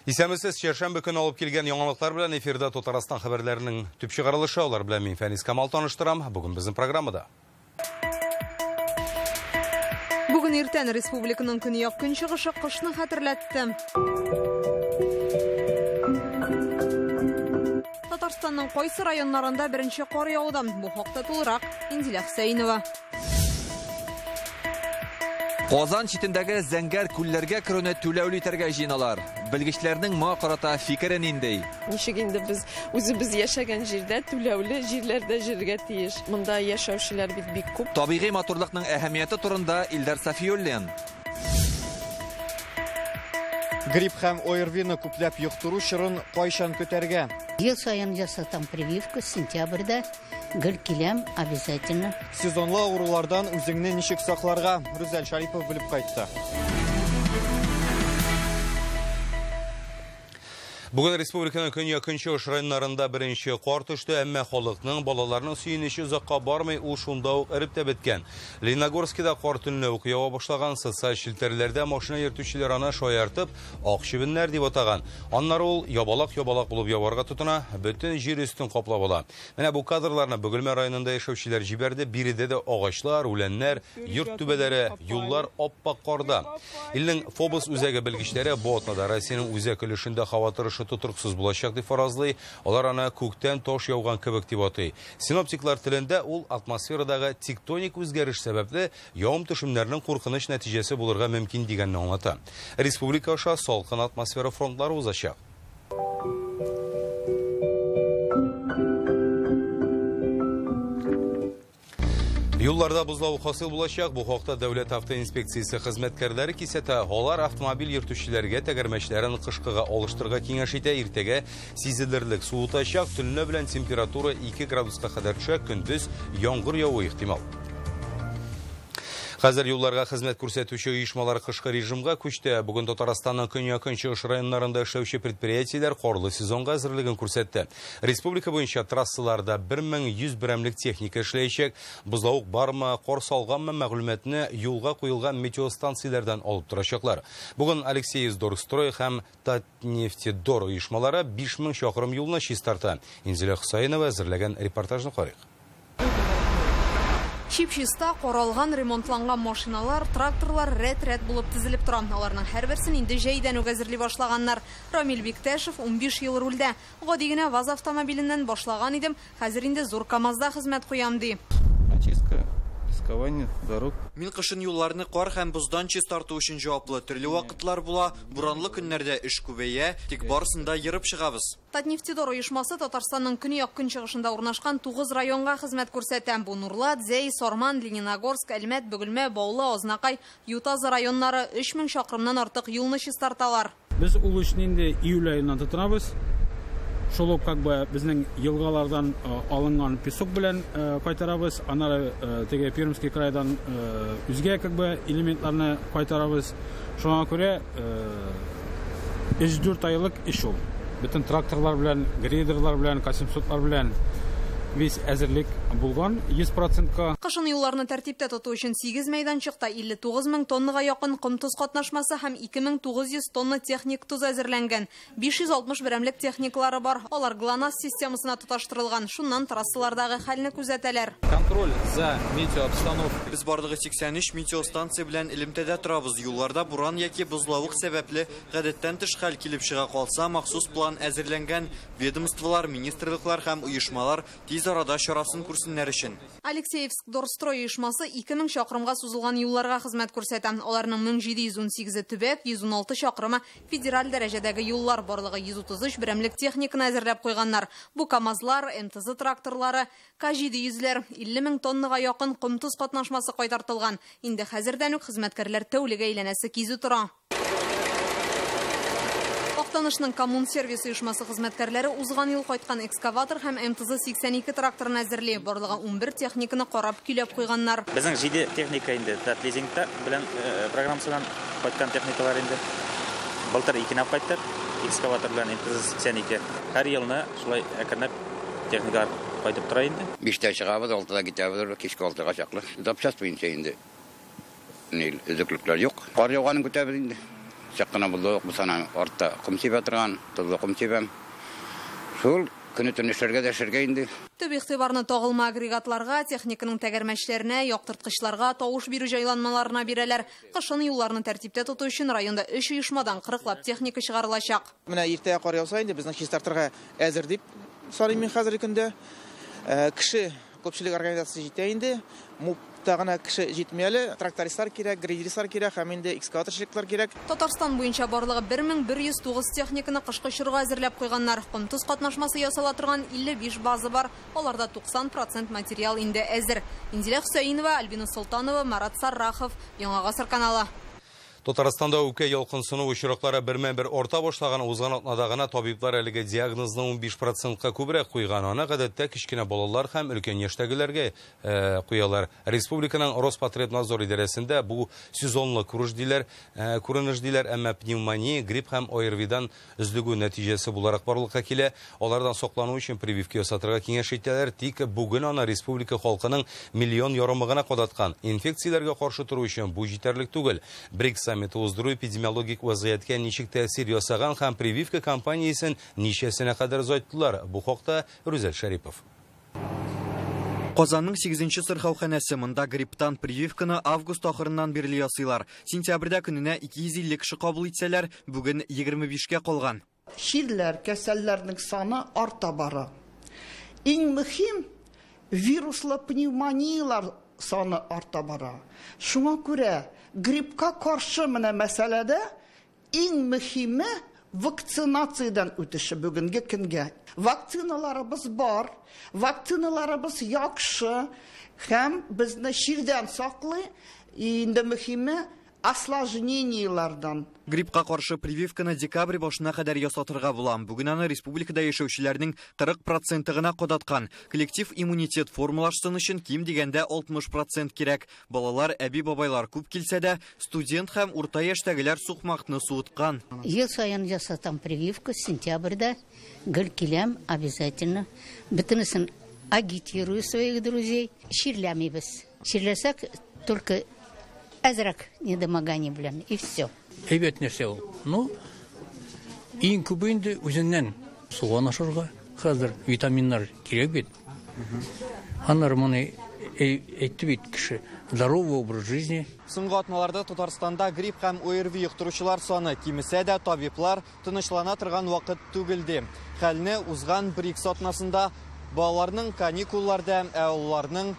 Исәмесез чәршәмбе көне алып килгән яңалыклар белән эфирда Татарстан хәбәрләренең төп чыгарылышы, алар белән мин Фәнис Камал таныштырам. Бүген безнең программада. Бүген иртән республиканың көньяк көнчыгышы кышны хәтерләтте. Татарстанның кайсы районнарында беренче кар яуды? Бу хакта тулырак Инзилә Хөсәйнова. Казан читендәге зәңгәр күлләргә керүне түләүле итәргә җыеналар. Белгечләрнең моңа карата фикере нинди? Ничек инде без үзебез яшәгән җирдә түләүле җирләрдә җиргә тиеш. Монда яшәүчеләр бик күп. Табигый матурлыкның әһәмияте турында Илдар Сафиуллин. Грипп һәм ОРВИны күпләп йоктыру чорын кайчан көтәргә? Ел сайын жасатам прививку, сентябрьдә гел киләм обязательно. Сезонлы авырулардан үзеңне ничек сакларга? Рүзәл Шарипов белеп кайтты. Бүген республиканың көньяк көнчыгыш районнарында беренче кар төште, әмма халыкның балаларның сөенече озакка бармый, ул шунда ук эреп тә беткән. Лениногорскида кар төнлә ук ява башлаган, социаль челтәрләрдә машина йөртүчеләр аны шаяртып, ак чебеннәр дип атаган. Аннары ул ябалак булып яварга тотына, бөтен җир үстен каплап ала. Менә бу кадрларны Бөгелмә районында яшәүчеләр җибәрде. Биредә дә агачлар, үләннәр, йорт түбәләре, юллар ап-ак карда. Илнең Фобос үзәге белгечләре бу атнада Россиянең үзәк өлешендә һава торышы тутырыксыз булачак дип фаразлый. Алар аны күктән таш яуган кебек дип атый. Синоптиклар телендә ул атмосферадагы тектоник үзгәреш сәбәпле явым-төшемнәрнең куркыныч нәтиҗәсе булырга мөмкин дигәнне аңлата. Республика аша салкын атмосфера фронтлары узачак. Юлларда бузлау хасыл булачак. Бу хакта Дәүләт автоинспекциясе хезмәткәрләре кисәтә. Алар автомобиль йөртүчеләргә тәгәрмәчләрен кышкыга алыштырырга киңәш итә. Иртәгә сизелерлек суытачак, төнлә белән температура 2 градуска кадәр төшә, көндез яңгыр явуы ихтимал. Хәзер юлларга хезмәт күрсәтүче оешмалар кышкы режимга күчте. Бүген Татарстанның көньяк көнчыгыш районнарында эшләүче предприятиеләр карлы сезонга әзерлеген күрсәтте. Республика буенча трассаларда 1100 берәмлек техника эшләячәк. Бузлавык бармы, кар салганмы мәгълүматны юлга куелган метеостанцияләрдән алып торачаклар. Бүген Алексей Дорстрой һәм Татнефтедор оешмалары 5000 чакрым юлны чистарта. Инзилә Хөсәйнова әзерләгән репортажны карыйк. Чипчиста коралган, ремонтланган машиналар, тракторлар рәт-рәт булып тезелеп тора. Аларның һәрберсен инде җәйдән үк әзерли башлаганнар. Рамил Биктәшев 15 ел рульдә. Гади генә ВАЗ автомобиленнән башлаган идем, хәзер инде зур КАМАЗда хезмәт куям ди. Мин кышын юлларны кар һәм буздан чистарту өчен җаваплы. Төрле вакытлар була, буранлы көннәрдә эш күбәя, тик барысында йөреп чыгабыз. Татнефтедор оешмасы Татарстанның көньяк көнчыгышында урнашкан 9 районга хезмәт күрсәтә. Бу Нурлат, Зәй, Сорман, Лениногорск, Әлмәт, Бөгелмә, Баулы, Азнакай, Ютазы районнары 3000 чакрымнан артык юлны чистарталар. Без ул эшне инде июль аеннан тотынабыз. Шулып безнең елгалардан алынган песок белән кайтарабыз. Аннары теге Пермский крайдан үзгә элементларны кайтарабыз. Шуңа күрә 3-4 айлык эш ул. Бөтен тракторлар белән, грейдерлар белән, К700-лар белән весь әзерлек булган 100%-ка. Кышын юлларны тәртиптә тоту өчен 8 мәйданчыкта 59 000 тоннага якын ком туз катнашмасы һәм 2900 тонна техник туз әзерләнгән. 560 берәмлек техникалары бар. Алар ГЛОНАСС системасына тоташтырылган. Шуннан трассалардагы хәлне күзәтәләр. Контроль за метеообстановкой. Без бардыгы 83 метеостанция белән элемтәдә торабыз. Юлларда буран яки бузлавык сәбәпле гадәттән тыш хәл килеп чыга калса, махсус план әзерләнгән. Ведомстволар, министрлыклар һәм оешмалар тиз арада чарасын күрсеннәр өчен. Алексеевск Дорстрой оешмасы 2000 чакрымга сузылган юлларга хезмәт күрсәтә. Аларның 1718 төбәк, 116 чакрымы федераль дәрәҗәдәге юллар, барлыгы 133 берәмлек техниканы әзерләп куйганнар. Бу КАМАЗлар, МТЗ тракторлары, К700-ләр, 50 000 тоннага якын ком туз катнашмасы кайтартылган. Инде хәзердән үк хезмәткәрләр тәүлек әйләнәсе кизү тора. Актанышның коммун сервис оешмасы хезмәткәрләре узган ел кайткан экскаватор һәм МТЗ 82 тракторын әзерли. Барлыгы 11 техниканы карап көйләп куйганнар. Безнең 7 техника инде лизингта белән программасынан кайткан техникалар инде. Былтыр 2 нап кайттыр. Экскаватор белән МТЗ 82. Һәр елны шулай әкренләп техникалар кайтып тора инде. 5-тә чыгабыз, 6-да китәбез, кичке 6-га чаклы. Запчасть буенча инде. Үзәклекләр юк. Кар яуганын көтәбез инде. Çakına bulduk bu sana orta kum çibatran, tuzlu kum çibem. Şul күні түні шерге инде. Төп игътибарны тагылма агрегатларга, техниканың тәгәрмәчләренә, яктырткычларга, тавыш бирү җайланмаларына бирәләр. Кышын юлларны тәртиптә тоту өчен районда 3 оешмадан 40лап техника чыгарылачак. Менә иртәгә кар яуса инде безнең чистартырга әзер дип саныйм мин хәзерге көндә. Кеше көпчелек организация җитә инде. Тагына кеше җитмәле, трактористлар кирәк, грейдеристлар кирәк, һәм инде экскаваторчылар кирәк. Татарстан буенча барлыгы 1109 техниканы кышкы чорга әзерләп куйганнар. Ком-тоз катнашмасы ясала торган 55 база бар. Аларда 90% материал инде әзер. Инзилә Хөсәйнова, Альбина Солтанова, Марат Саррахов, Яңа Гасыр каналы. Татарстанда үке ялкынсыну учраклары бермән-бер орта башлаган узган атнада гына табиблар әлеге диагнозны 15%-ка күбрәк куйган. Аны гадәттә кичкенә балалар һәм өлкән яшьтәгеләргә куялар. Республиканың Роспотребнадзор идарәсендә бу сезонлы күренеш диләр, әмма пневмония, грипп һәм ОРВИдан өзлегү нәтиҗәсе буларак барлыкка килә. Алардан саклану өчен прививка ясатырга киңәш итәләр. Тик бүген аны республика халкының миллион ярымы гына кадаткан. Инфекцияләргә каршы тору өчен бу җитәрлек түгел. Саммиты уздыру эпидемиологик вазгыятькә ничек тәэсир ясаган һәм прививка кампаниясын ничәсенә кадәр озайттылар. Бу хакта Рүзәл Шәрипов. Казанның 8-нче сырхауханәсе монда грипптан прививканы август ахырыннан бирле ясыйлар. Сентябрьдә көненә 250 кеше кабул итсәләр, бүген 25-кә калган. Ширләр, кәсәлләрнең саны арта бара. Иң мөһим вируслы пневмониялар саны арта бара. Шуңа күрә гриппка каршы менә мәсьәләдә иң мөһиме вакцинациядән үтеше бүгенге көнгә. Вакциналарыбыз бар, вакциналарыбыз яхшы, һәм безне ширдән саклый, инде мөһиме осложнениялардан. Гриппка каршы прививканы декабрь башына кадәр ясатырга була. Бүген аны республикада яшәүчеләрнең 40% гына кадаткан. Коллектив иммунитет формулашсын өчен ким дигәндә 60% кирәк. Балалар, әби-бабайлар күп килсә дә, студент һәм урта яшьтәгеләр сукмакны суыткан. Ел саен ясатам прививку, сентябрьдә гел киләм обязательно. Бөтенесен агитирую своих друзей. Ширләмибез. Ширләсәк только әзрәк недомогание белән, и все. Әйбәт нәрсә ул. Ну, иң күбе инде үзеннән суган ашарга, хәзер витаминнар кирәк бит. Аннары моны әйтте бит кеше. Здоровый образ жизни. Соңгы атналарда Татарстанда грипп һәм ОРВИ йоктыручылар саны кимесә дә табиблар тынычлана торган вакыт түгелде. Хәлне узган 1-2 атнасында балаларның каникулларда, авылларның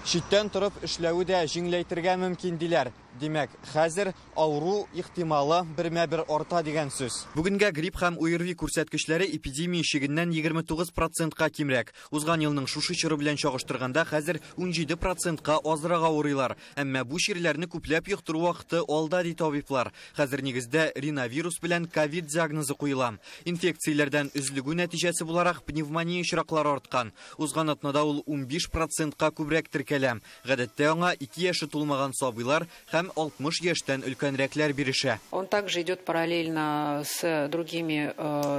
читтән торып эшләүе дә җиңеләйтергә мөмкин диләр. Димәк, хәзер ауру ихтималы бермә-бер арта дигән сүз. Бүгенгә грипп һәм ОРВИ күрсәткечләре эпидемия ишегеннән 29%-ка кимрәк. Узган елның шушы чоры белән чагыштырганда хәзер 17%-ка азрак авырыйлар. Әмма бу чирләрне күпләп йоктыру вакыты алда ди табиблар. Хәзер нигездә риновирус белән ковид диагнозы куела. Инфекцияләрдән өзлегү нәтиҗәсе буларак пневмония очраклары арткан. Узган атнада ул 15%-ка күбрәк теркәлә. Гадәттә аңа 2 яше тулмаган сабыйлар һәм 60 яшьтән өлкәнрәкләр бирешә. Он также идет параллельно с другими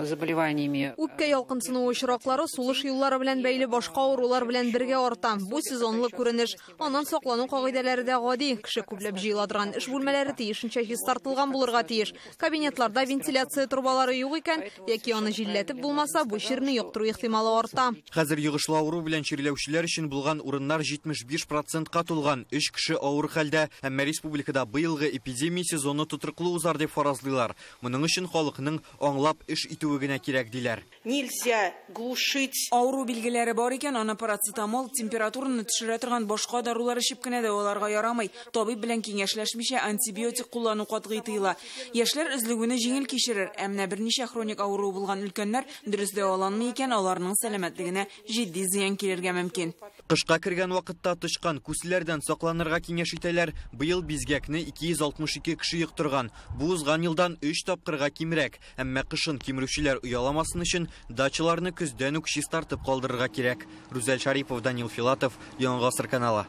заболеваниями. Үпкә ялкынсыну очраклары сулыш юллары белән бәйле башка авырулар белән бергә арта. Бу сезонлы күренеш. Аннан саклану кагыйдәләре дә гади. Кеше күпләп җыела торган эш бүлмәләре тиешенчә чистартылган булырга тиеш. Кабинетларда вентиляция трубалары юк икән, яки аны җилләтеп булмаса, бу чирне йоктыру ихтималы арта. Хәзер йогышлы авыру белән чирләүчеләр өчен булган урыннар 75%-ка тулган. 3 кеше авыр хәлдә, әмма республикада быелгы эпидемия сезоны тотрыклы узар дип фаразлыйлар. Моның өчен халыкның аңлап эш итүе генә кирәк диләр. Нельзя глушить. Ауру билгеләре бар икән, аны парацетамол, температураны төшерә торган башка дарулар эчеп кенә дә аларга ярамый. Табиб белән киңәшләшмичә антибиотик куллану катгый тыела. Яшьләр өзлегүне җиңел кичерер, әмма берничә хроник авыру булган өлкәннәр дөрес дәваланмый икән, аларның сәламәтлегенә җитди зыян килергә мөмкин. Кышка кергән вакытта тышкан күселәрдән сакланырга киңәш итәләр. Быел бизгәкне 262 кеше йоктырган. Бу узган елдан 3 тапкырга кимрәк. Әмма кышын кимерүчеләр уяламасын өчен дачаларны көздән үк чистартып калдырырга кирәк. Рүзәл Шарипов, Данил Филатов, Яңа Гасыр каналы.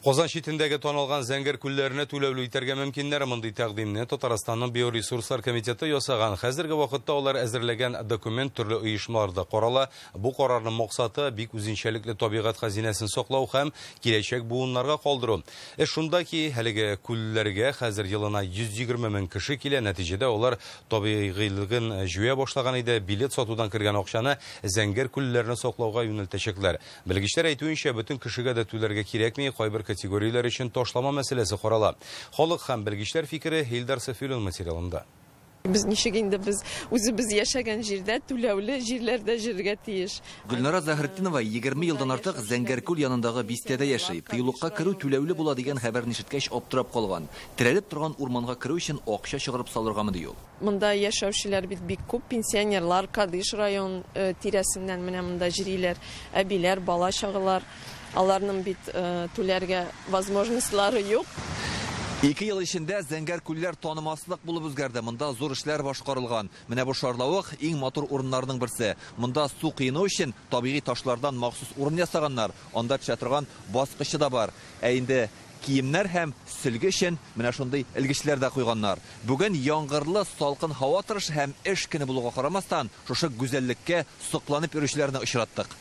Qozan şitindəgi tonalğan zəngər küllərinə төлөвlü itərgə mümkünləri mındı təqdimini Tatarastanның Bioresurslar Komiteti yasağan. Həzirgi vaqtda onlar əzirləgən dokument türlü uyuşmalarda qorala. Bu qorarının məqsatı bik üzünçəlikli tabiqat xəzinəsini soqlau həm gələcək buğunlarga qaldırı. Şunda ki, həligi küllərgə həzir yılına 120 min kişi kilə nəticədə onlar tabiqilığın jüyə başlağan idi. Bilet satudan kırgan oqşanı zəngər küllərinə soqlauğa yönəltəcəklər. Bilgişlər aytuyunca bütün kişiga da tülərgə kirekmi qaybir kategoriyalar için toşlama meselesi qorala. Xalq ham bilgişlər fikri Hildar Sefilun materialında. Biz nişigində biz özümüz yaşagan жерdə төлөвле жерлердә җиргә тиеш. Гөлнара Заһретдинова 20 елдан артык Зәңгәркүл янындагы бистәдә яши. Тыюлыкка керү төлөвле була дигән хәбәрне ишеткәч аптырап калган. Терәлеп торган урманга керү өчен акча чыгарып салыргамы ди ул. Монда яшәүчеләр бик күп, пенсионерлар, Кадыш район тирәсеннән менә монда җирләр, әбиләр, бала чагылар. Аларның бит түләргә возможностьлары юк. 2 ел içində зәңгәр күлләр танымаслык булып үзгәрде. Монда зур эшләр башкарылган. Менә бу шарлавык иң матур урыннарның берсе. Монда су кыйну өчен табигый ташлардан махсус урын ясаганнар. Анда төшә торган баскычы да бар. Инде киемнәр һәм сөлге өчен менә шундый илгечләр дә куйганнар. Бүген яңгырлы, салкын һава торышы һәм эш көне булуга карамастан, шушы гүзәллеккә сокланып йөрүчеләрне очраттык.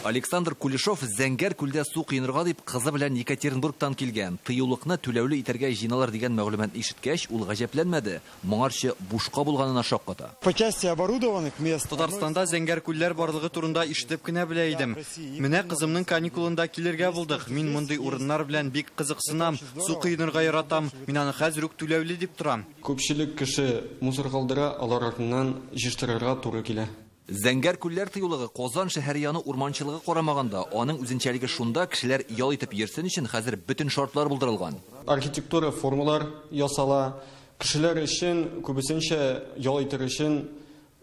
Александр Кулешов зәңгәр күлдә су кыйнырга дип кызы белән Екатеринбургтан килгән. Тыюлыкны түләүле итәргә җыйналар дигән мәгълүмат ишеткәч, ул гаҗәпләнмәде. Моңарчы бушка булганына шакката. По части оборудованных мест Татарстанда зәңгәр күлләр барлыгы турында ишетеп кенә белә идем. Менә кызымның каникулында килергә булдык. Мин мондый урыннар белән бик кызыксынам. Су кыйнырга яратам. Мин аны хәзер үк түләүле дип торам. Күпчелек кеше мусор калдыра, алар артыннан җыштырырга туры килә. Зәңгәр күлләр тыюлыгы Казан шәһәр яны урманчылыгы карамаганда, аның үзенчәлеге шунда кешеләр ял итеп йөрсен өчен хәзер бөтен шартлар булдырылган. Архитектура формалар ясала, кешеләр өчен күбесенчә ял итер өчен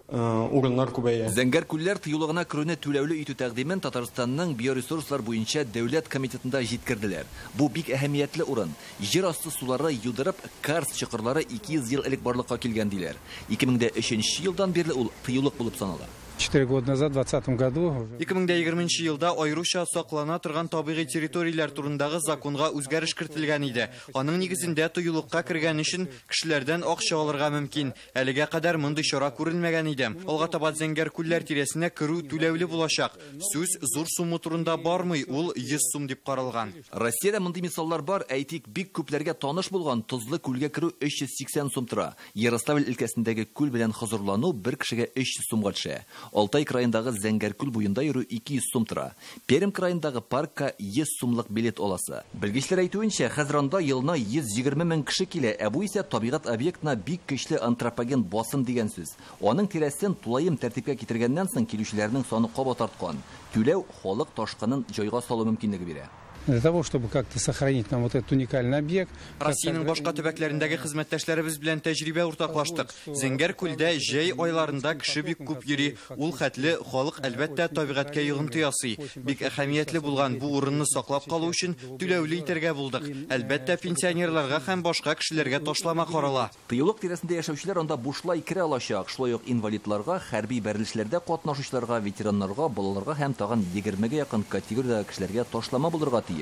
урыннар күбәя. Зәңгәр күлләр тыюлыгына керүне түләүле итү тәкъдимен Татарстанның биоресурслар буенча дәүләт комитетында җиткерделәр. Бу бик әһәмиятле урын. Җир асты сулары юдырып, Карст чокырлары 200 ел элек барлыкка килгән диләр. 2003 елдан бирле ул тыюлык булып санала. 4 года назад, в 2020 году... 2020 елда айрыша саклана торган табигый территориялар турындагы законга үзгәреш кертелгән иде. Аның нигезендә тыюлыкка кергән өчен кешеләрдән акча алырга мөмкин. Әлегә кадәр мондый чара күрелмәгән иде. Алга таба зәңгәр күлләр тирәсенә керү түләүле булачак. Сүз зур сумма турында бармый, ул 100 сум дип каралган. Россиядә мондый мисаллар бар, әйтик, бик күпләргә таныш булган Тозлы күлгә керү 380 сум тора. Ярославль өлкәсендәге күл белән хозурлану бер кешегә 300 сумга төшә. Алтай крайындагы Зәңгәркүл буенда йөрү 200 сум тора. Пермь крайындагы паркка 100 сумлык билет аласы. Белгечләр әйтүенчә, хәзер анда елына 120 мең кеше килә, ә бу исә табигать объектына бик көчле антропоген басым дигән сүз. Аның тирәсен тулаем тәртипкә китергәннән соң килүчеләрнең саны кабат арткан. Түләү халык ташкынын җайга салу мөмкинлеге бирә. Для того, чтобы как-то сохранить нам вот этот уникальный объект. Россиянең башка төбәкләрендәге хезмәттәшләребез белән тәҗрибә уртаклаштык. Зәңгәр күлдә җәй айларында кеше бик күп йөри. Ул хәтле халык әлбәттә табигатькә йогынты ясый. Бик әһәмиятле булган бу урынны саклап калу өчен түләүле итәргә булдык. Әлбәттә пенсионерларга һәм башка кешеләргә ташлама карала. Тыюлык тирәсендә яшәүчеләр анда бушлай керә алачак. Шулай ук инвалидларга, хәрби бәрелешләрдә катнашучыларга, ветераннарга, балаларга һәм тагын 20гә якын категориядә кешеләргә ташлама булырга тиеш.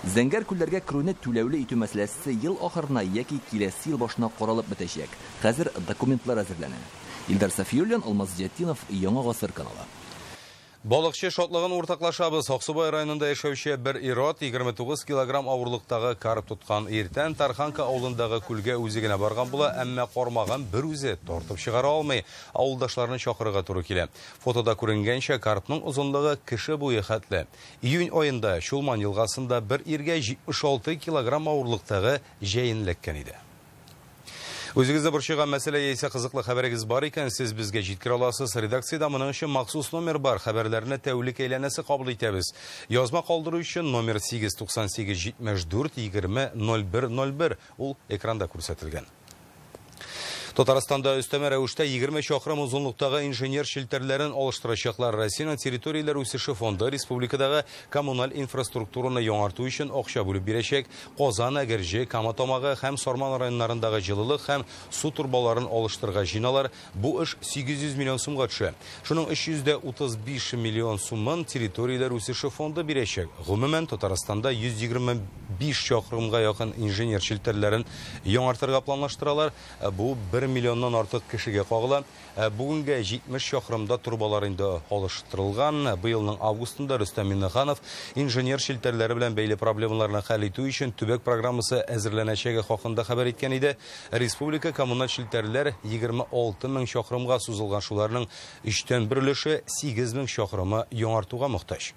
Зәңгәр күлләргә керүне түләүле итү мәсьәләсе ел ахырына яки киләсе ел башына каралып бетәчәк. Хәзер документлар әзерләнә. Илдар Сафиуллин, Алмаз Зиятдинов, Яңа гасыр каналы. Балыкчы шотлыгын уртаклашабыз. Аксубай районында яшәүче бер ират 29 килограмм авырлыктагы карп тоткан. Иртән Тарханка авылындагы күлгә үзегенә барган була, әмма кармаган бер үзе тартып чыгара алмый. Авылдашларны чакырырга туры килә. Фотода күренгәнчә карпның узынлыгы кеше буе хәтле. Июнь аенда Шулман елгасында бер иргә 76 килограмм авырлыктагы җәенләккән иде. Үзегездә борчыган мәсьәлә яисә кызыклы хәбәрегез бар икән, сез безгә җиткерә аласыз. Редакциядә моның өчен махсус номер бар. Хәбәрләрне тәүлек әйләнәсе кабул итәбез. Язма калдыру өчен номер 898 74 20 0101. Ул экранда күрсәтелгән. Татарстанда өстәмә рәвештә 20 чакрым узынлыктагы инженер шелтәрләрен алыштырачаклар. Россиянең территорияләр үсеше фонды республикадагы коммуналь инфраструктураны яңарту өчен акча бүлеп бирәчәк. Казан, Әгерҗе, Кама тамагы һәм Сарман районнарындагы җылылык һәм су турбаларын алыштырырга җыйналар. Бу эш 800 миллион сумга төшә. Шуның 335 миллион сумын территорияләр үсеше фонды бирәчәк. Гомумән Татарстанда 125 чакрымга якын инженер шелтәрләрен яңартырга планлаштыралар. Бу 1 миллионнан артык кешегә кагыла. Бүгенге 70 чакрымда турбалар инде алыштырылган. Быелның августында Рөстәм Миннеханов инженер шелтәрләре белән бәйле проблемаларны хәл итү өчен төбәк программасы әзерләнәчәге хакында хәбәр иткән иде. Республика коммуналь шелтәрләр 26 мең чакрымга сузылган, шуларның 3тән 1 өлеше 8 мең чакрымы яңартуга мохтаҗ.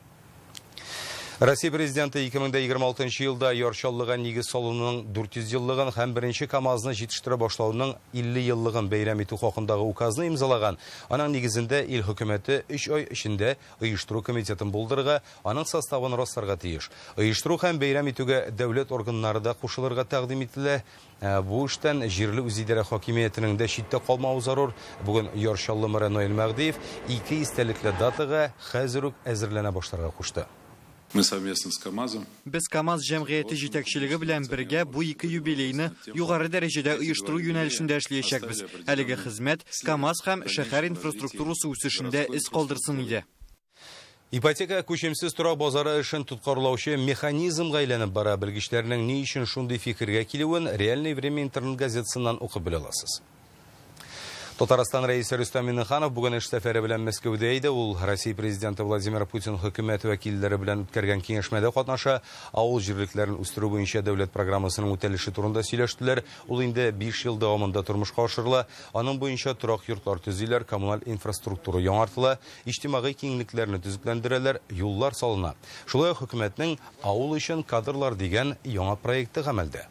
Россия президенты 2026 елда ярчаллыга нигез салуның 400 еллыгын һәм беренче КАМАЗны җитештерә башлауның 50 еллыгын бәйрәм итү хакындагы указны имзалаган. Аның нигезендә ил хөкүмәте 3 ай эчендә оештыру комитетын булдырырга, аның составын расларга тиеш. Оештыру һәм бәйрәм итүгә дәүләт органнары да кушылырга тәкъдим ителә. Бу эштән җирле үзидарә хакимиятенең дә читтә калмавы зарур. Бүген ярчаллы Ноэль Мәгдиев 2 истәлекле датага хәзер үк әзерләнә башларга кушты. Мы совместно с КАМАЗом. Без КАМАЗ җәмгыяте җитәкчелеге белән бергә бу 2 юбилейны югары дәрәҗәдә оештыру юнәлешендә эшләячәкбез. Әлеге хезмәт КАМАЗ һәм шәһәр инфраструктурасы үсешендә из калдырсын иде. Ипотека күчемсез торак базары эшен тоткарлаучы механизмга әйләнеп бара. Белгечләрнең ни өчен шундый фикергә килүен Реальное время интернет газетасыннан укып белә аласыз. Татарстан рәисе Рөстәм Миннеханов бүген эш сәфәре белән Мәскәүдә иде. Ул Россия президенты Владимир Путин хөкүмәт вәкилләре белән үткәргән киңәшмәдә катнаша, авыл җирлекләрен үстерү буенча дәүләт программасының үтәлеше турында сөйләштеләр. Ул инде 5 ел дәвамында тормышка ашырыла. Аның буенча торак йортлар төзиләр, коммуналь инфраструктура яңартыла, иҗтимагый киңлекләрне төзекләндерәләр, юллар салына. Шулай ук хөкүмәтнең авыл өчен кадрлар дигән яңа проекты гамәлдә.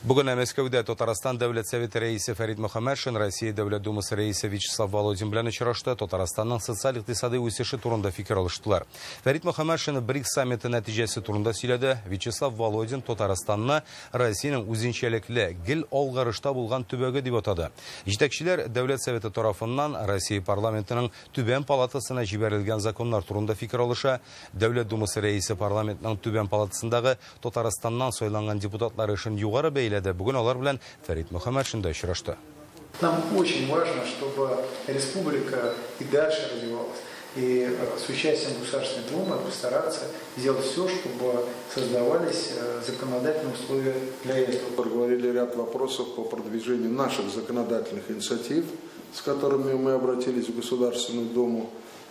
Бүген Мәскәүдә Татарстан дәүләт советы рәисе Фәрит Мөхәммәтшин, Россия дәүләт думасы рәисе Вячеслав Володин белән очрашты. Татарстанның социаль-икътисади үсеше турында фикер алыштылар. Фәрит Мөхәммәтшин БРИКС саммиты нәтиҗәсе турында сөйләде. Вячеслав Володин Татарстанны Россиянең үзенчәлекле гел алгарышта булган төбәге дип атады. Җитәкчеләр дәүләт советы тарафыннан Россия парламентының түбән палатасына җибәрелгән законнар турында фикер алыша. Дәүләт думасы рәисе парламентның түбән палатасындагы Татарстаннан сайланган депутатлар өчен югары Бүген алар белән Фәрит Мөхәммәтшин да очрашты. Нам очень важно, чтобы республика и дальше развивалась. И с участием Государственной Думы постараться сделать все, чтобы создавались законодательные условия для этого. Проговорили ряд вопросов по продвижению наших законодательных инициатив, с которыми мы обратились в Государственную Думу.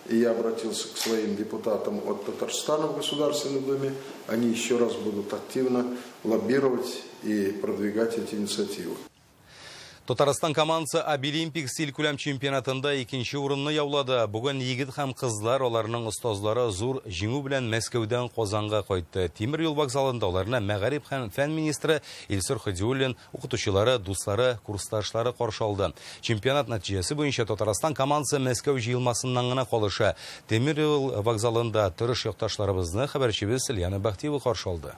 И я обратился к своим депутатам от Татарстана в Государственной Думе. Они еще раз будут активно лоббировать и продвигать эти инициативы. Татарстан командасы Обилимпикс ил-күләм чемпионатында 2нче урынны яулады. Бүген егет һәм кызлар, аларның остазлары зур җиңү белән Мәскәүдән Казанга кайтты. Тимер юл вокзалында аларны Мәгариб һәм фән министры Илсур Ходиуллин, укытучылары, дуслары, курсташлары каршы алды. Чемпионат нәтиҗәсе буенча Татарстан командасы Мәскәү җыелмасыннан гына калыша. Тимер юл вокзалында тырыш якташларыбызны хәбәрчебез Ильяна Бахтиева каршы алды.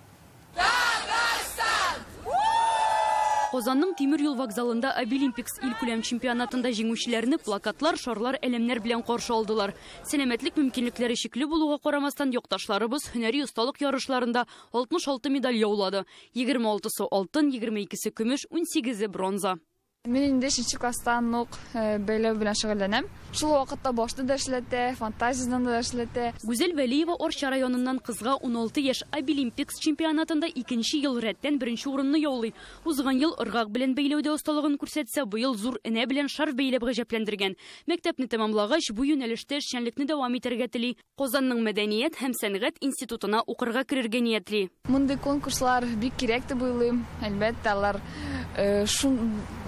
Казанның Тимир юл вокзалында Обилимпикс ил-күләм чемпионатында җиңүчеләрне плакатлар, шарлар, әлемнәр белән каршы алдылар. Сәламәтлек мөмкинлекләре шикле булуга карамастан якташларыбыз һөнәри осталык ярышларында 66 медаль яулады. 26-сы алтын, 22-се көмеш, 18-се бронза. Мен инде 5нче класстан ук бәйләү белән шөгыльләнәм. Шул вакытта башта да эшләтә, фантазиядан да эшләтә. Гүзәл Вәлиева Орча районыннан кызга 16 яшь Обилимпикс чемпионатында 2нче ел рәттән 1нче урынны яулый. Узган ел ыргак белән бәйләүдә осталыгын күрсәтсә, быел зур энә белән шарф бәйләп гаҗәпләндергән. Мәктәпне тәмамлагач, бу юнәлештә эшчәнлекне дәвам итәргә тели. Казанның Мәдәният һәм сәнгать институтына укырга керергә ниятли. Мондый конкурслар бик кирәк дип уйлыйм. Әлбәттә, алар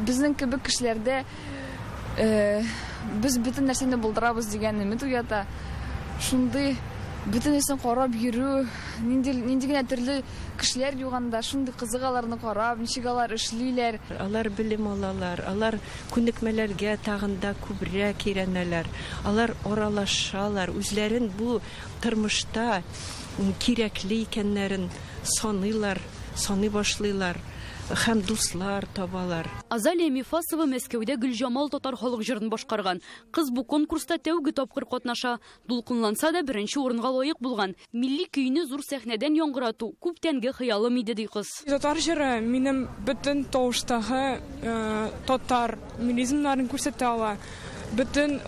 безнең кебек кешеләрдә без бөтен нәрсәне булдырабыз дигән өмет уята. Шундый бөтен нәрсәне карап йөрү, нинди генә төрле кешеләр юганда, шундый кызыгаларны карап, ничек алар эшлиләр. Алар белем алалар, алар күнекмәләргә тагында күбрәк өйрәнәләр. Алар аралашалар, үзләрен бу тормышта кирәкле икәннәрен саный башлыйлар. һәм дуслар табалар. Азалия Мифасова Мәскәүдә Гөлҗамал татар халык җырын башкарган. Кыз бу конкурста тәүге тапкыр катнаша. Дулкынланса да беренче урынга лаек булган. Милли көйне зур сәхнәдән яңгырату күптәнге хыялым иде ди кыз. Татар җыры минем бөтен тавыштагы татар милизмнарын күрсәтә ала. Бөтен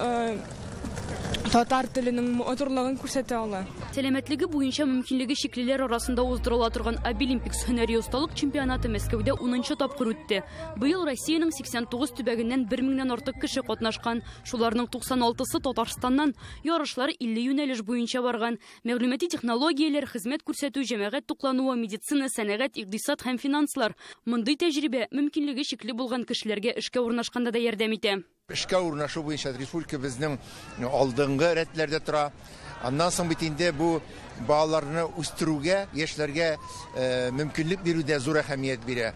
татар теленең матурлыгын күрсәтә ала. Сәламәтлеге буенча мөмкинлеге шиклеләр арасында уздырыла торган Обилимпикс һөнәри осталык чемпионаты Мәскәүдә 10-нчы тапкыр үтте. Быел Россиянең 89 төбәгеннән 1000-нән артык кеше катнашкан. Шуларның 96-сы Татарстаннан. Ярышлар 50 юнәлеш буенча барган. Мәгълүмати технологияләр, хезмәт күрсәтү, җәмәгать туклануы, медицина, сәнәгать, икътисад һәм финанслар. Мондый тәҗрибә мөмкинлеге шикле булган кешеләргә эшкә урнашканда да ярдәм итә. Эшкә урнашу буенча республика безнең алдынгы рәтләрдә тора. Аннан соң бит инде бу балаларны үстерүгә, яшьләргә мөмкинлек бирүдә зур әһәмият бирә.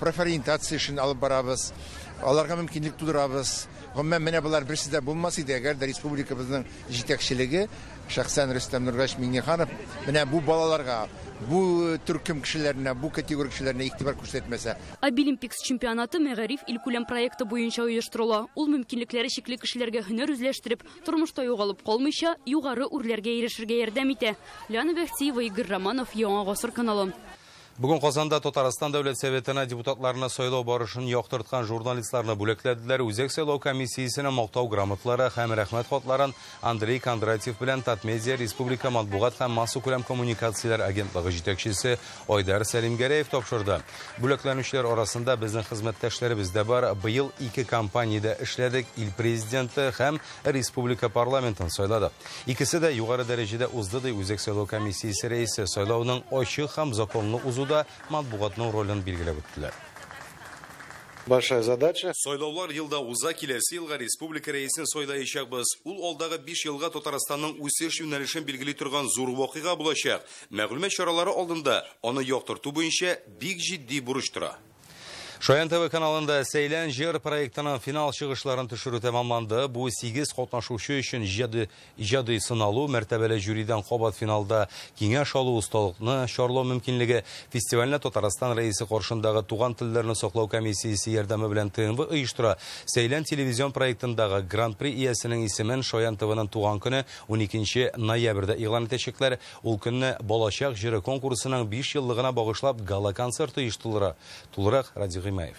Профориентация эшен алып барабыз. Аларга мөмкинлек тудырабыз. Гомумән менә булар берсе дә булмас иде, әгәр дә республикабызның җитәкчелеге шәхсән Рөстәм Нургаш Миңнеханов менә бу балаларга, бу төркем кешеләренә, бу категория кешеләренә игътибар күрсәтмәсә. Обилимпикс чемпионаты Мәгариф илкүләм проекты буенча оештырыла. Ул мөмкинлекләре шикле кешеләргә һөнәр үзләштереп, тормышта югалып калмыйча, югары үрләргә ирешергә ярдәм итә. Ляна Вәхтиева, Игорь Романов, Яңа гасыр каналы. Бүген Казанда Татарстан Дәүләт Советына депутатларына сайлау барышын яктырткан журналистларны бүләкләделәр. Үзәк сайлау комиссиясенә мактау грамоталары һәм рәхмәт хатларын Андрей Кондратьев белән Татмедиа Республика матбугат һәм массу күләм коммуникацияләр агентлыгы җитәкчесе Айдар Сәлимгәрәев тапшырды. Бүләкләнүчеләр арасында безнең хезмәттәшләребез дә бар. Быел 2 компаниядә эшләдек, ил президенты һәм республика парламентын сайладык. Икесе дә югары дәрәҗәдә узды ди үзәк сайлау комиссиясе рәисе. Сайлауның ачык һәм законлы узу матбугатның ролен билгеләп үттеләр. Большая задача. Сайлаулар елда уза, киләсе елга республика рәисен сайлаячакбыз. Ул алдагы 5 елга Татарстанның үсеш юнәлешен билгели торган зур вакыйга булачак. Мәгълүмат чаралары алдында аны яктырту буенча бик җитди бурыч тора. Шаян ТВ каналында Сәйлән җыр проектының финал чыгышларын төшерү тәмамланды. Бу 8 катнашучы өчен иҗади сыналу, мәртәбәле жюридән кабат финалда киңәш алу усталыкны чарлау мөмкинлеге. Фестивальне Татарстан рәисе каршындагы туган телләрне саклау комиссиясе ярдәме белән ТНВ оештыра. Сәйлән телевизион проектындагы Гран-при иясенең исемен Шаян ТВның туган көне 12 ноябрьдә игълан итәчәкләр. Ул көнне балачак җыры конкурсының 5 еллыгына багышлап гала концерт оештырыла. Тулырак Радио Гыймаев.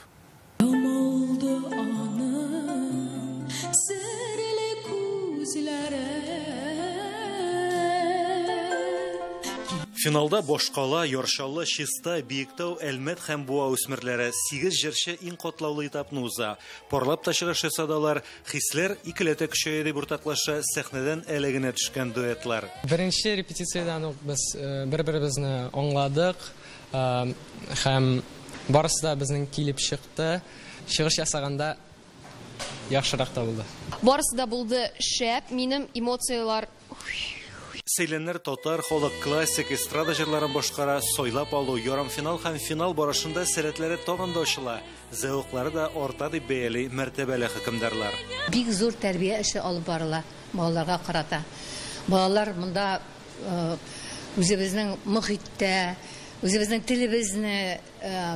Финалда Бошкала, Йоршалы, Чиста, Биектау, Әлмәт һәм Буа үсмерләре 8 җырчы иң катлаулы этапны уза. Парлап та чыгыш ясадылар, хисләр икеләтә көчәя дип уртаклаша сәхнәдән әлегенә төшкән дуэтлар. Беренче репетициядән без бер-беребезне аңладык һәм барысы да безнең килеп чыкты. Чыгыш ясаганда яхшырак та булды. Барысы да булды шәп, минем эмоциялар. Сөйләннәр татар, халык классик, эстрада җырларын башкара, сойлап алу, ярымфинал һәм финал барышында сәләтләре тагын да ачыла. Зәвыклары да арта дип бәяли мәртәбәле хөкемдарлар. Бик зур тәрбия эше алып барыла балаларга карата. Балалар монда үзебезнең мөхиттә, үзебезнең телебезне,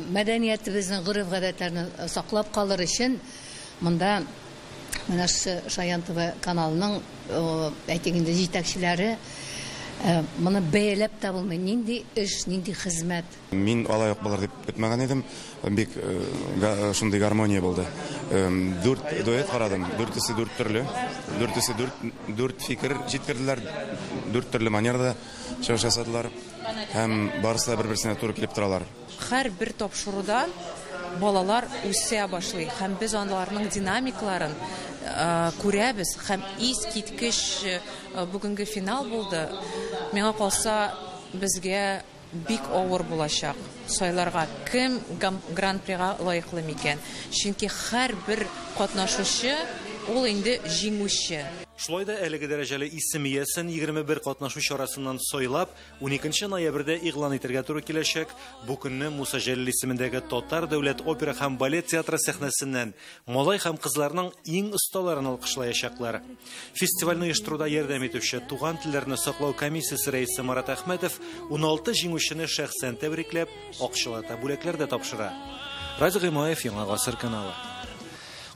мәдәниятебезне, гореф-гадәтләрне саклап калыр өчен монда менә Шаян ТВ каналының әйтегендә җитәкчеләре моны бәяләп та булмый. Нинди эш, нинди хезмәт. Мин алай ук булыр дип көтмәгән идем. Бик шундый гармония булды. 4 дуэт карадым. 4-се 4 төрле. 4-се 4 фикер җиткерделәр. 4 төрле манерда чыгыш ясадылар. Һәм барысы да бер-берсенә туры килеп торалар. Һәр бер тапшырудан балалар үсә башлый. Һәм без аларның динамикларын күрәбез. Һәм искиткеч бүгенге финал булды. Миңа калса безгә бик авыр булачак. Сайларга кем гран-прига лаеклы микән? Чөнки һәр бер катнашучы ул инде җиңүче. Шулай да әлеге дәрәҗәле исемиясен 21 катнашучы арасыннан сайлап, 12 ноябрьдә игълан итәргә туры киләчәк. Бу көнне Муса Җәлил исемендәге Татар дәүләт опера һәм балет театры сәхнәсеннән малай һәм кызларның иң осталарын алкышлаячаклар. Фестивальне оештыруда ярдәм итүче Туган телләрне саклау комиссиясе рәисе Марат Әхмәтов 16 җиңүчене шәхсән тәбрикләп, акчалата бүләкләр дә тапшыра. Радик Гыймаев, Яңа Гасыр каналы.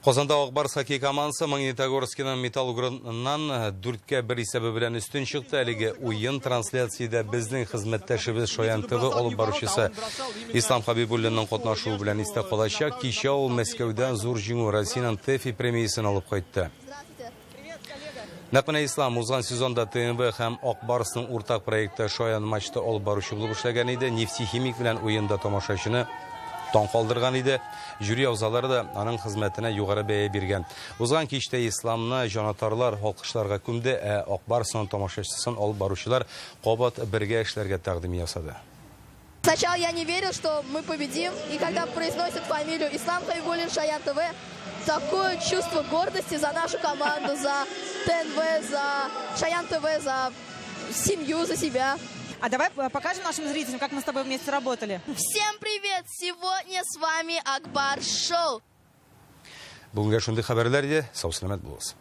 Казанда Акбарс хоккей командасы Магнитогорскиның Металлургынан 4-1 исәбе белән өстен чыкты. Әлеге уен трансляциядә безнең хезмәттәшебез Шаян ТВ алып баручысы Ислам Хабибуллинның катнашуы белән истә калачак. Кичә ул Мәскәүдән зур җиңү Россиянең ТЭФИ премиясын алып кайтты. Нәкъ Ислам узган сезонда ТНВ һәм Акбарсның уртак проекты Шаян матчта алып баручы булып эшләгән иде. Нефтехимик белән уенда тамашачыны таң калдырган иде. Жюри әгъзалары да аның хезмәтенә югары бәя биргән. Узган кичтә Исламны җанатарлар алкышларга күмде, Акбарсның тамашачысын алып баручылар кабат бергә эшләргә тәкъдим ясады. Сначала я не верил, что мы победим, и когда произносят фамилию Ислам Хабибуллин, Шаян ТВ, такое чувство гордости за нашу команду, за ТНВ, за Шаян ТВ, за семью, за себя. А давай покажем нашим зрителям, как мы с тобой вместе работали. Всем привет! Сегодня с вами Акбар Шоу. Бүгенге шундый хәбәрләр иде. Сау-саламат булыгыз.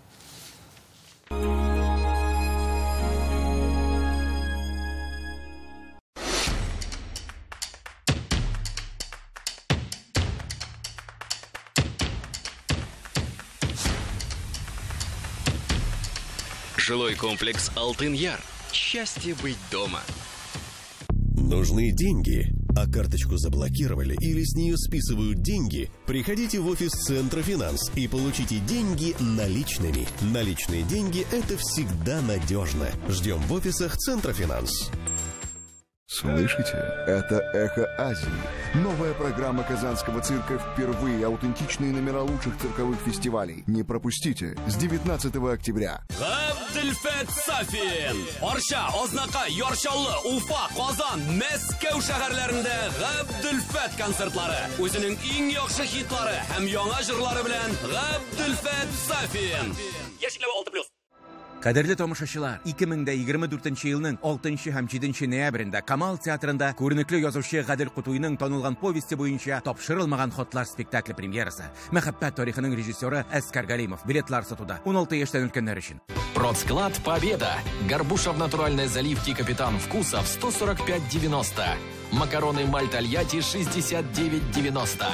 Жилой комплекс «Алтын Яр». Счастье быть дома. Нужны деньги, а карточку заблокировали или с нее списывают деньги? Приходите в офис Центра Финанс и получите деньги наличными. Наличные деньги – это всегда надежно. Ждем в офисах Центра Финанс. Слышите? Это «Эхо Азии». Новая программа Казанского цирка впервые. Аутентичные номера лучших цирковых фестивалей. Не пропустите. С 19 октября. Габдülfet Safin. Орша, Ознака, Йоршаллы, Уфа, Казан, Мәскәү шәһәрләрендә Габдülfet концертлары. Үзенең иң яхшы хитлары һәм яңа җырлары белән Габдülfet Safin. Яшьләре 6+. Кадерле тамашачылар, 2024 елның 6 һәм 7 ноябрендә Камал театрында күренекле язучы Гадел Кутуйның танылган повесте буенча тапшырылмаган хатлар спектакле премьерасы. Мәхәббәт тарихының режиссеры Әскәр Галимов билетлар сатуда 16 яшьтән өлкәннәр өчен. Продсклад Победа. Горбушев натуральной заливки Капитан Вкусов 145,90. Макароны Мальтальяти 69,90.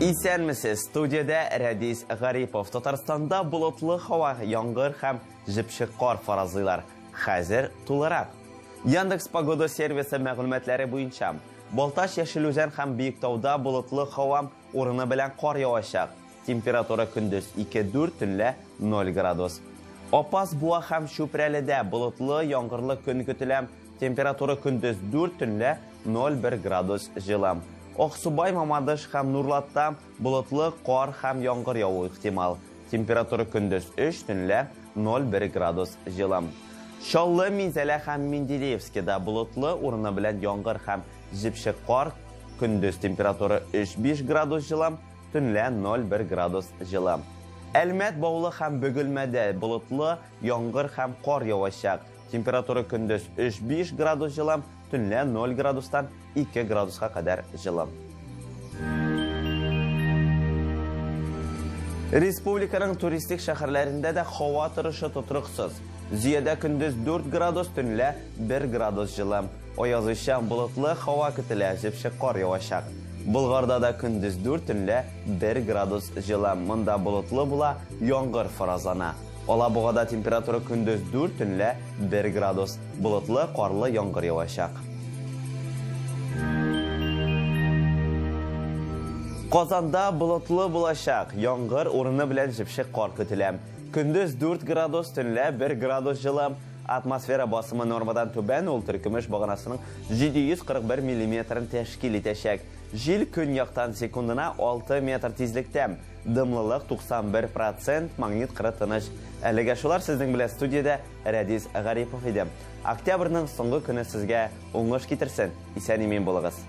Исәнмесез, студияда Рәдис Гарипов. Татарстанда болытлы һава, яңгыр һәм җепшек кар фаразлыйлар. Хәзер тулырак. Яндекс погода сервисы мәгълүматлары буенча, Балташ, Яшелүзән һәм Биектауда болытлы һава урыны белән кар явачак. Температура көндез 2-4, төнлә 0 градус. Апас, Буа һәм Чүпрәледә болытлы, яңгырлы көн көтелә. Температура көндез 4, төнлә 0,1 градус җылы. Аксубай, Мамадыш һәм Нурлатта болытлы кар һәм яңгыр явуы ихтимал. Температура көндез 3, төнлә 0,1 градус җылы. Шаллы, Минзәлә һәм Менделеевскида болытлы, урыны белән яңгыр һәм җепшек кар, көндез температура 3-5 градус җылы, төнлә 0,1 градус җылы. Әлмәт, Баулы һәм Бөгелмәдә болытлы, яңгыр һәм кар явачак. Температура көндез 3-5 градус җылы, төнлә 0 градустан 2 градуска кадәр җылы. Республиканың туристик шәһәрләрендә дә һава торышы тотрыксыз. Зиядә көндез 4 градус, төнлә 1 градус җылы. Аязучан болытлы һава көтелә, җепшек кар явачак. Болгарда да көндез 4, төнлә 1 градус җылы. Монда болытлы була, яңгыр фаразлана. Алабугада температура көндез 4, төнлә 1 градус. Болытлы, карлы, яңгыр явачак. Казанда болытлы булачак, яңгыр урыны белән җепшек кар көтелә. Көндез 4 градус, төнлә 1 градус җылы. Атмосфера басымы нормадан түбән, ул төркемеш бағанасының 741 мм тәшкил итәчәк. Жел көньяктан секундына 6 метр тизлектә. Дымлылык 91%, магнит кыры тыныч. Әлегә шулар сезнең белән студиядә Рәдис Гарипов иде. Октябрьнең соңгы көне сезгә уңыш китерсен. Исән-имин булыгыз.